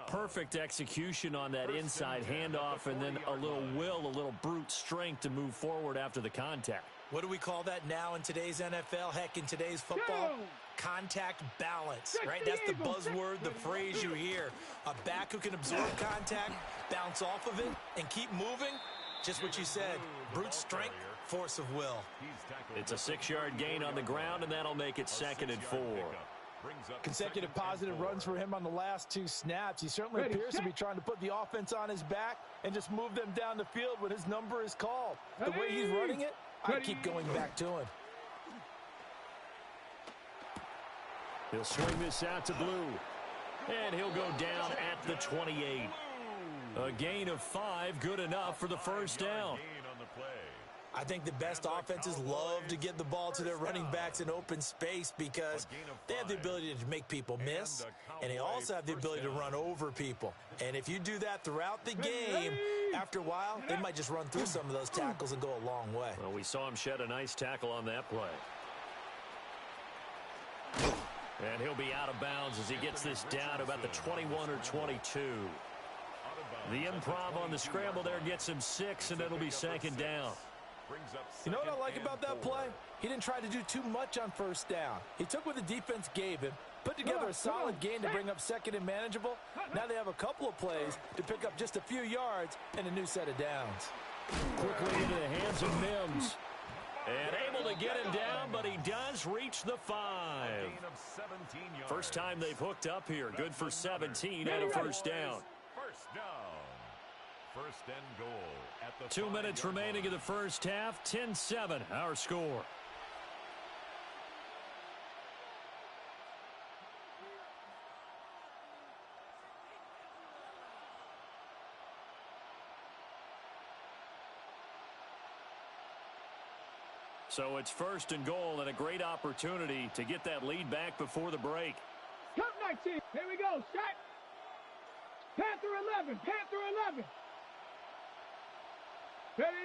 Speaker 5: Perfect execution on that inside handoff, and then a little brute strength to move forward after the contact.
Speaker 6: What do we call that now in today's NFL? Heck, in today's football? Contact balance, right? That's the buzzword, the phrase you hear. A back who can absorb contact, bounce off of it, and keep moving. Just what you said, brute strength, force of will.
Speaker 5: It's a 6-yard gain on the ground, and that'll make it 2nd and 4.
Speaker 6: Consecutive positive runs for him on the last 2 snaps. He certainly appears to be trying to put the offense on his back and just move them down the field when his number is called. The way he's running it, I keep going back to him.
Speaker 5: He'll swing this out to Blue. And he'll go down at the 28. A gain of 5, good enough for the first down.
Speaker 6: I think the best offenses love to get the ball to their running backs in open space because they have the ability to make people miss, and they also have the ability to run over people. And if you do that throughout the game, after a while, they might just run through some of those tackles and go a long way.
Speaker 5: Well, we saw him shed a nice tackle on that play. And he'll be out of bounds as he gets this down to about the 21 or 22. The improv on the scramble there gets him 6, and it'll be 2nd down.
Speaker 6: You know what I like about that play? He didn't try to do too much on first down. He took what the defense gave him, put together a solid gain to bring up 2nd and manageable. Now they have a couple of plays to pick up just a few yards and a new set of downs.
Speaker 5: Quickly into the hands of Mims. And able to get him down, but he does reach the 5. First time they've hooked up here. Good for 17 and a first down.
Speaker 2: First and goal at the
Speaker 5: 2 minutes remaining in the first half. 10-7, our score. So it's 1st and goal, and a great opportunity to get that lead back before the break.
Speaker 3: Come 19. Here we go. Shot. Panther 11. Panther 11. Ready.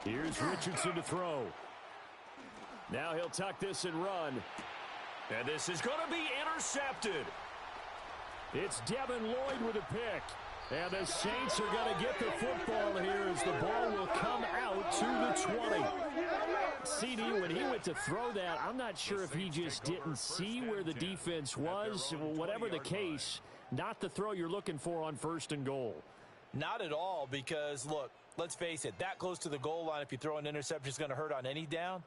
Speaker 5: Here's Richardson to throw. Now he'll tuck this and run. And this is going to be intercepted. It's Devin Lloyd with a pick. And the Saints are going to get the football here as the ball will come out to the 20. CD, when he went to throw that, I'm not sure if he just didn't see where the defense was. Whatever the case, not the throw you're looking for on 1st and goal.
Speaker 6: Not at all, because, look, let's face it, that close to the goal line, if you throw an interception, is going to hurt on any down.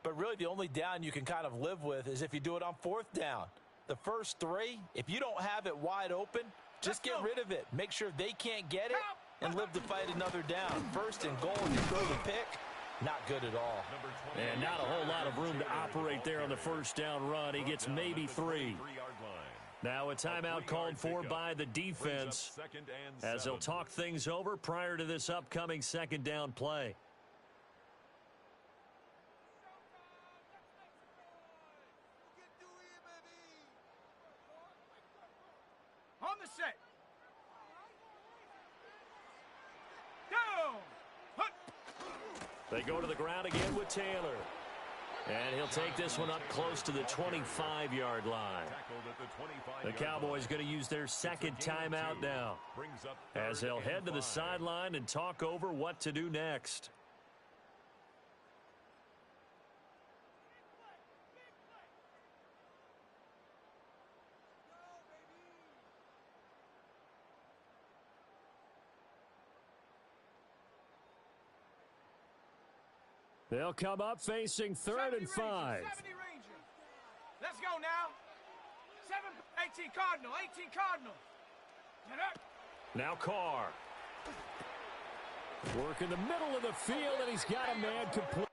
Speaker 6: But really, the only down you can kind of live with is if you do it on 4th down. The first 3, if you don't have it wide open, just get rid of it. Make sure they can't get it and live to fight another down. 1st and goal, you throw the pick, not good at all.
Speaker 5: And not a whole lot of room to operate there on the first down run. He gets maybe 3. Now a timeout called for by the defense as they'll talk things over prior to this upcoming 2nd down play.
Speaker 3: boom. Hut.
Speaker 5: They go to the ground again with Taylor. And he'll take this one up close to the 25-yard line. The Cowboys going to use their second timeout now, as they'll head to the sideline and talk over what to do next. They'll come up facing 3rd and 5.
Speaker 3: 70 Ranger. Let's go now. 18 Cardinal. 18 Cardinal. Get up.
Speaker 5: Now Carr. Work in the middle of the field, and he's got a man complete.